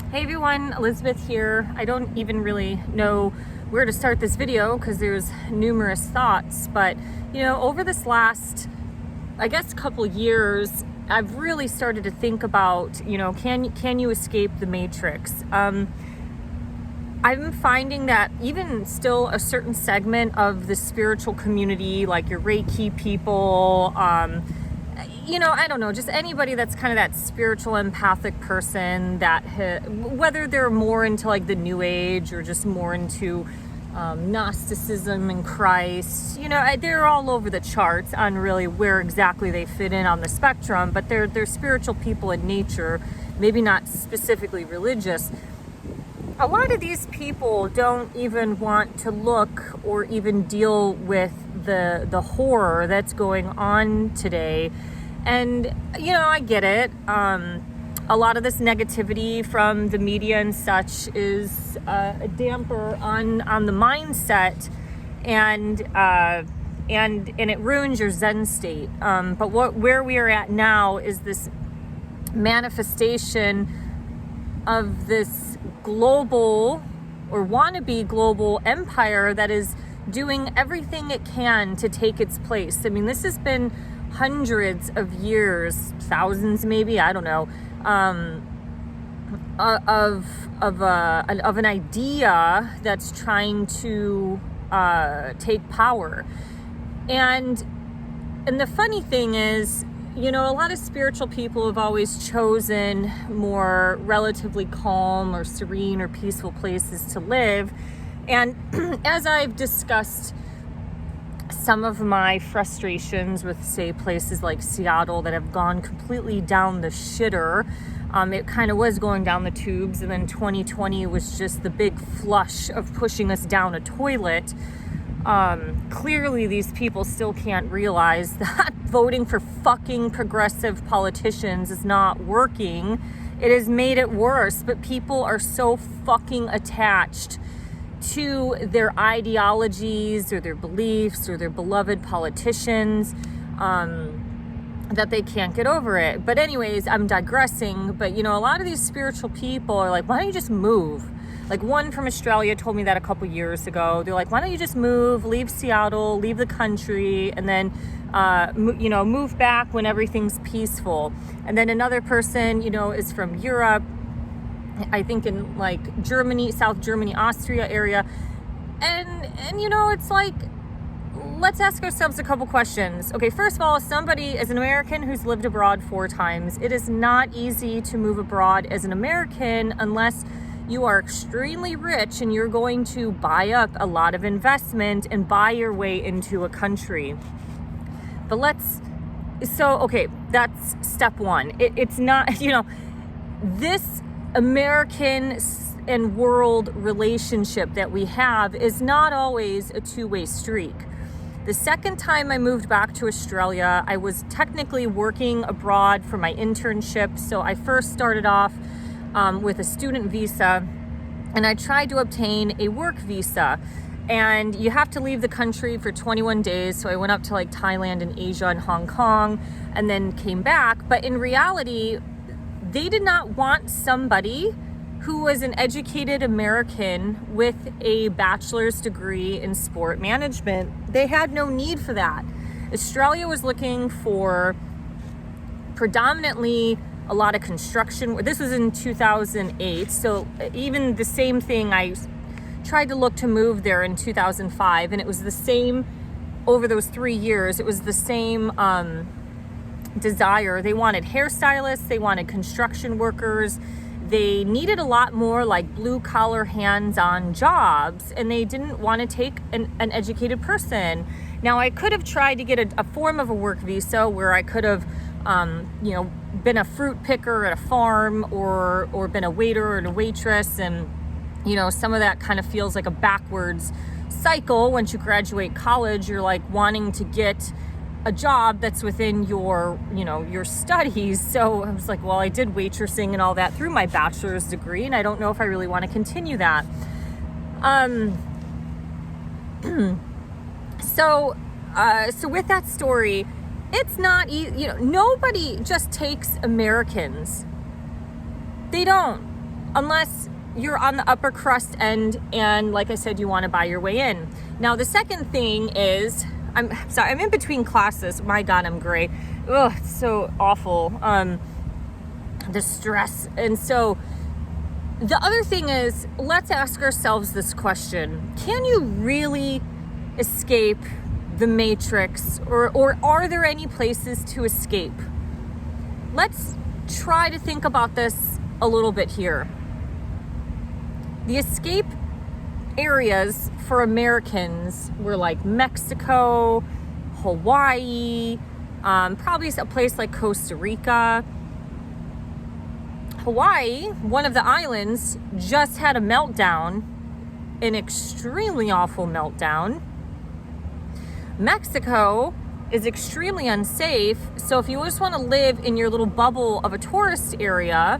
Hey everyone, Elizabeth here. I don't even really know where to start this video because there's numerous thoughts, but over this last, I guess, couple years, I've really started to think about, can you escape the matrix? I'm finding that even still a certain segment of the spiritual community, like your Reiki people, I don't know, just anybody that's kind of that spiritual empathic person that whether they're more into like the new age or just more into Gnosticism and Christ, they're all over the charts on really where exactly they fit in on the spectrum, but they're spiritual people in nature, maybe not specifically religious. A lot of these people don't even want to look or even deal with the horror that's going on today. And, I get it. A lot of this negativity from the media and such is a damper on the mindset, and it ruins your Zen state. But where we are at now is this manifestation of this global or wannabe global empire that is doing everything it can to take its place. I mean, this has been hundreds of years, thousands maybe, I don't know, of an idea that's trying to take power. And the funny thing is, a lot of spiritual people have always chosen more relatively calm or serene or peaceful places to live. And as I've discussed some of my frustrations with, say, places like Seattle that have gone completely down the shitter. It kind of was going down the tubes, and then 2020 was just the big flush of pushing us down a toilet. Clearly, these people still can't realize that voting for fucking progressive politicians is not working. It has made it worse, but people are so fucking attached to their ideologies or their beliefs or their beloved politicians that they can't get over it. But anyways, I'm digressing. But a lot of these spiritual people are like, why don't you just move? Like, one from Australia told me that a couple years ago. They're like, why don't you just move, leave Seattle, leave the country, and then move back when everything's peaceful. And then another person is from Europe, I think in like Germany, South Germany, Austria area. And it's like, let's ask ourselves a couple questions. Okay, first of all, somebody as an American who's lived abroad 4 times, it is not easy to move abroad as an American unless you are extremely rich and you're going to buy up a lot of investment and buy your way into a country. But okay, that's step one. It's not, this American and world relationship that we have is not always a two-way streak. The second time I moved back to Australia, I was technically working abroad for my internship. So I first started off with a student visa, and I tried to obtain a work visa. And you have to leave the country for 21 days. So I went up to like Thailand and Asia and Hong Kong and then came back. But in reality, they did not want somebody who was an educated American with a bachelor's degree in sport management. They had no need for that. Australia was looking for predominantly a lot of construction. This was in 2008. So even the same thing, I tried to look to move there in 2005, and it was the same over those 3 years. It was the same desire. They wanted hairstylists, they wanted construction workers, they needed a lot more like blue collar hands-on jobs, and they didn't want to take an educated person. Now, I could have tried to get a form of a work visa where I could have been a fruit picker at a farm or been a waiter or a waitress, and some of that kind of feels like a backwards cycle. Once you graduate college, you're like wanting to get a job that's within your studies. So I was like, well, I did waitressing and all that through my bachelor's degree, and I don't know if I really want to continue that. So with that story, it's not easy. Nobody just takes Americans. They don't. unless you're on the upper crust end and, like I said, you want to buy your way in. Now, the second thing is, I'm sorry, I'm in between classes. My God, I'm gray. Ugh, it's so awful. The stress. And so the other thing is, let's ask ourselves this question. Can you really escape the matrix, or are there any places to escape? Let's try to think about this a little bit here. The escape areas for Americans were like Mexico, Hawaii, probably a place like Costa Rica. Hawaii, one of the islands, just had a meltdown, an extremely awful meltdown. Mexico is extremely unsafe, so if you just want to live in your little bubble of a tourist area,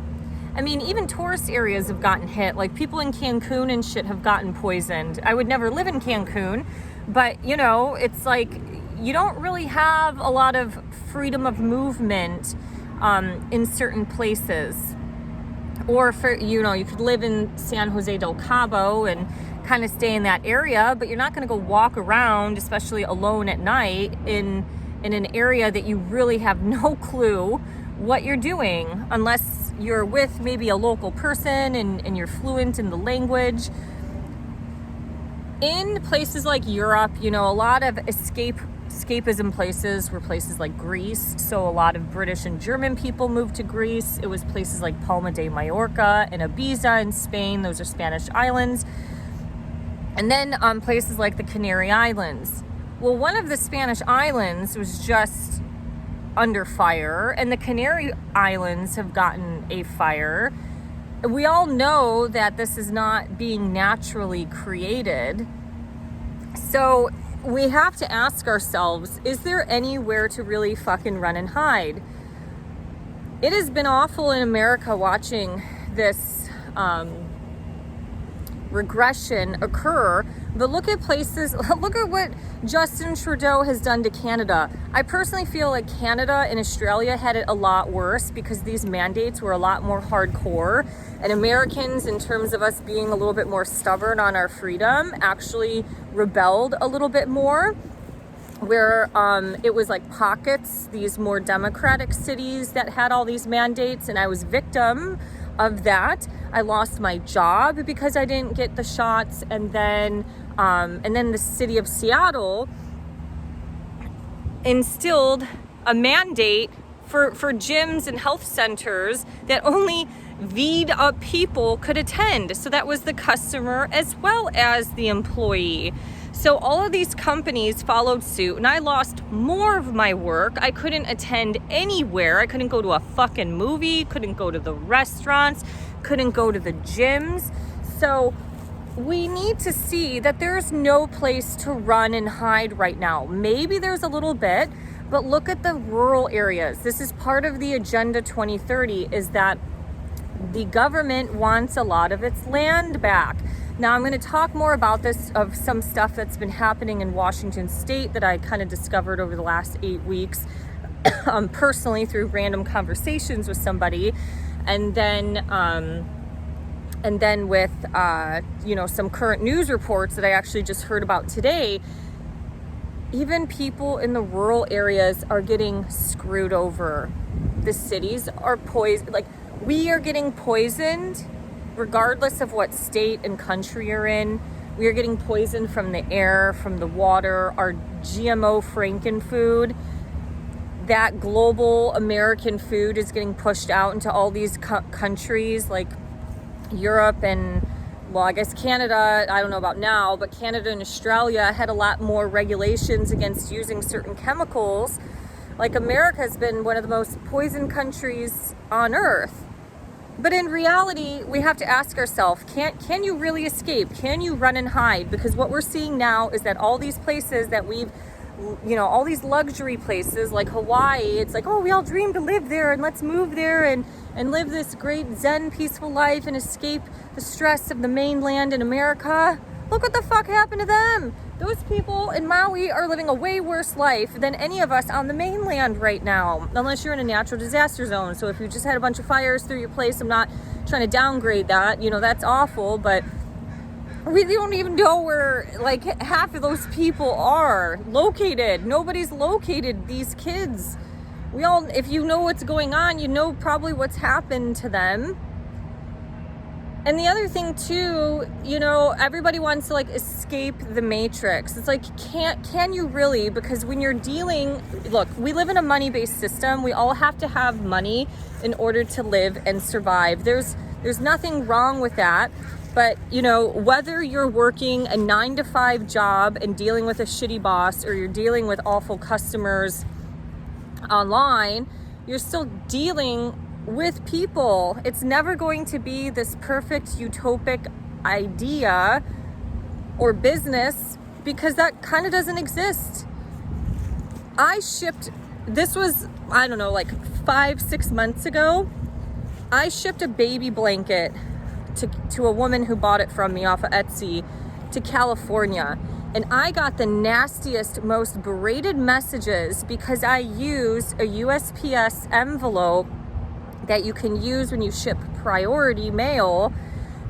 I mean, even tourist areas have gotten hit. Like, people in Cancun and shit have gotten poisoned. I would never live in Cancun, but, you know, it's like you don't really have a lot of freedom of movement in certain places. Or, for, you know, you could live in San Jose del Cabo and kind of stay in that area, but you're not going to go walk around, especially alone at night, in an area that you really have no clue what you're doing, unless you're with maybe a local person and you're fluent in the language. In places like Europe, you know, a lot of escapism places were places like Greece. So a lot of British and German people moved to Greece. It was places like Palma de Mallorca and Ibiza in Spain. Those are Spanish islands. And then places like the Canary Islands. Well, one of the Spanish islands was just under fire, and the Canary Islands have gotten a fire. We all know that this is not being naturally created. So we have to ask ourselves, is there anywhere to really fucking run and hide? It has been awful in America watching this regression occur, but look at places, look at what Justin Trudeau has done to Canada. I personally feel like Canada and Australia had it a lot worse because these mandates were a lot more hardcore, and Americans, in terms of us being a little bit more stubborn on our freedom, actually rebelled a little bit more, where it was like pockets, these more democratic cities that had all these mandates, and I was victim of that. I lost my job because I didn't get the shots, and then the city of Seattle instilled a mandate for gyms and health centers that only V'd up people could attend. So that was the customer as well as the employee. So all of these companies followed suit, and I lost more of my work. I couldn't attend anywhere. I couldn't go to a fucking movie, couldn't go to the restaurants, couldn't go to the gyms. So we need to see that there's no place to run and hide right now. Maybe there's a little bit, but look at the rural areas. This is part of the Agenda 2030, is that the government wants a lot of its land back. Now, I'm going to talk more about this, of some stuff that's been happening in Washington State that I kind of discovered over the last 8 weeks, personally through random conversations with somebody, and then with some current news reports that I actually just heard about today. Even people in the rural areas are getting screwed over. The cities are poisoned. Like, we are getting poisoned regardless of what state and country you're in. We are getting poisoned from the air, from the water, our GMO frankenfood. That global American food is getting pushed out into all these countries like Europe and, well, I guess Canada, I don't know about now, but Canada and Australia had a lot more regulations against using certain chemicals. Like, America has been one of the most poisoned countries on earth. But in reality, we have to ask ourselves, can you really escape? Can you run and hide? Because what we're seeing now is that all these places that we've, all these luxury places like Hawaii, it's like, oh, we all dream to live there, and let's move there and live this great Zen peaceful life and escape the stress of the mainland in America. Look what the fuck happened to them. Those people in Maui are living a way worse life than any of us on the mainland right now, unless you're in a natural disaster zone. So if you just had a bunch of fires through your place, I'm not trying to downgrade that, you know, that's awful, but we don't even know where like half of those people are located. Nobody's located these kids. We all, if you know what's going on, you know probably what's happened to them. And the other thing too, you know, everybody wants to like escape the matrix. It's like, can you really? Because when you're dealing, look, we live in a money-based system. We all have to have money in order to live and survive. There's nothing wrong with that. But, you know, whether you're working a 9-to-5 job and dealing with a shitty boss, or you're dealing with awful customers online, you're still dealing with people. It's never going to be this perfect utopic idea or business, because that kind of doesn't exist. This was, I don't know, like 5-6 months ago, I shipped a baby blanket to a woman who bought it from me off of Etsy to California. And I got the nastiest, most berated messages because I used a USPS envelope that you can use when you ship priority mail,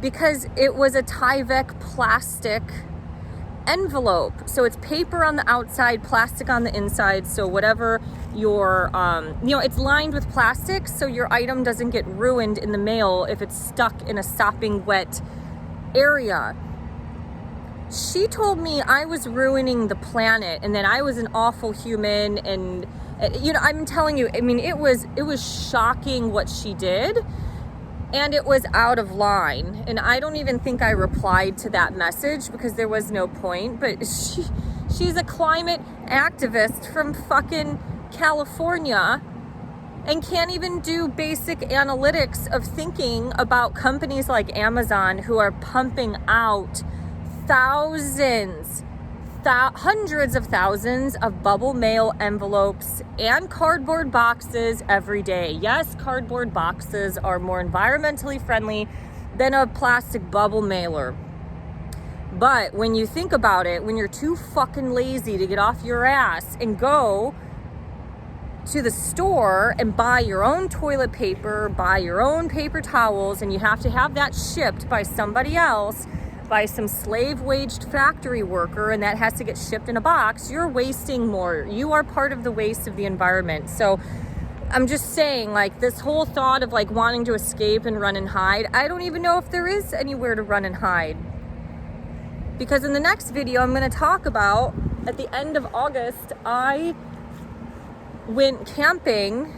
because it was a Tyvek plastic envelope. So it's paper on the outside, plastic on the inside. So whatever your, you know, it's lined with plastic so your item doesn't get ruined in the mail if it's stuck in a sopping wet area. She told me I was ruining the planet and that I was an awful human. And, you know, I'm telling you, I mean, it was shocking what she did. And it was out of line. And I don't even think I replied to that message because there was no point. But she's a climate activist from fucking California and can't even do basic analytics of thinking about companies like Amazon, who are pumping out hundreds of thousands of bubble mail envelopes and cardboard boxes every day. Yes, cardboard boxes are more environmentally friendly than a plastic bubble mailer. But when you think about it, when you're too fucking lazy to get off your ass and go to the store and buy your own toilet paper, buy your own paper towels, and you have to have that shipped by somebody else, by some slave-waged factory worker, and that has to get shipped in a box, you're wasting more. You are part of the waste of the environment. So I'm just saying, like, this whole thought of like wanting to escape and run and hide, I don't even know if there is anywhere to run and hide. Because in the next video, I'm going to talk about, at the end of August, I went camping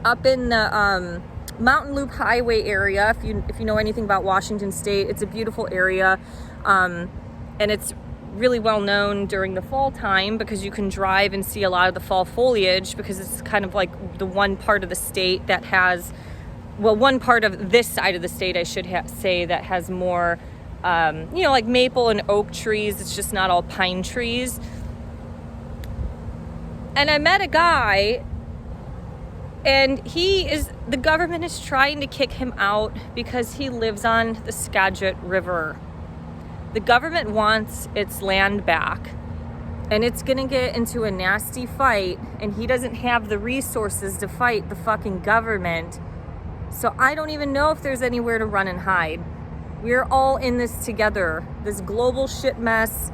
up in the Mountain Loop Highway area. If you know anything about Washington State, it's a beautiful area, and it's really well known during the fall time because you can drive and see a lot of the fall foliage, because it's kind of like the one part of the state that has, well, one part of this side of the state, I should say, that has more, you know, like maple and oak trees. It's just not all pine trees. And I met a guy, and the government is trying to kick him out because he lives on the Skagit River. The government wants its land back, and it's gonna get into a nasty fight, and he doesn't have the resources to fight the fucking government. So I don't even know if there's anywhere to run and hide. We're all in this together. This global shit mess,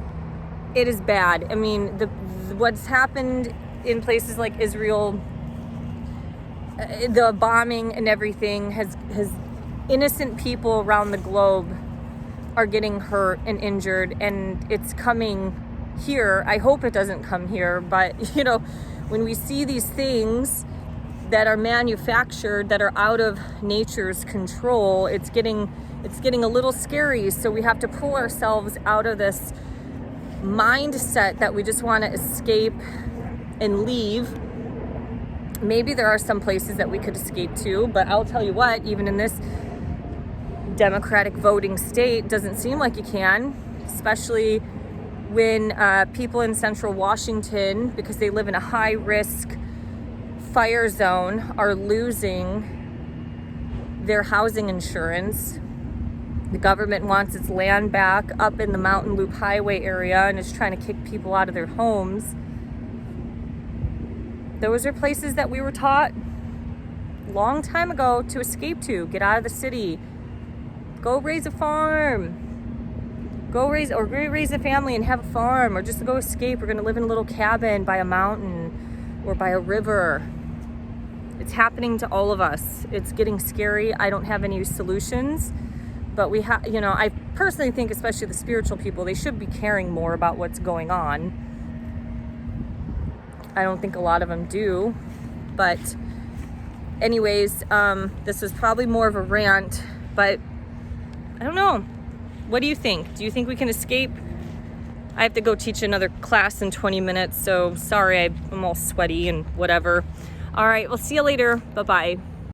it is bad. I mean, what's happened in places like Israel, the bombing and everything has innocent people around the globe are getting hurt and injured, and it's coming here. I hope it doesn't come here, but you know, when we see these things that are manufactured, that are out of nature's control, it's getting a little scary. So we have to pull ourselves out of this mindset that we just want to escape and leave. Maybe there are some places that we could escape to, but I'll tell you what, even in this democratic voting state, doesn't seem like you can, especially when people in central Washington, because they live in a high-risk fire zone, are losing their housing insurance. The government wants its land back up in the Mountain Loop Highway area and is trying to kick people out of their homes. Those are places that we were taught long time ago to escape to. Get out of the city. Go raise a farm. Go raise a family and have a farm, or just go escape. We're going to live in a little cabin by a mountain or by a river. It's happening to all of us. It's getting scary. I don't have any solutions, but we have, you know, I personally think, especially the spiritual people, they should be caring more about what's going on. I don't think a lot of them do, but anyways, this was probably more of a rant, but I don't know. What do you think? Do you think we can escape? I have to go teach another class in 20 minutes, so sorry I'm all sweaty and whatever. All right, we'll see you later. Bye-bye.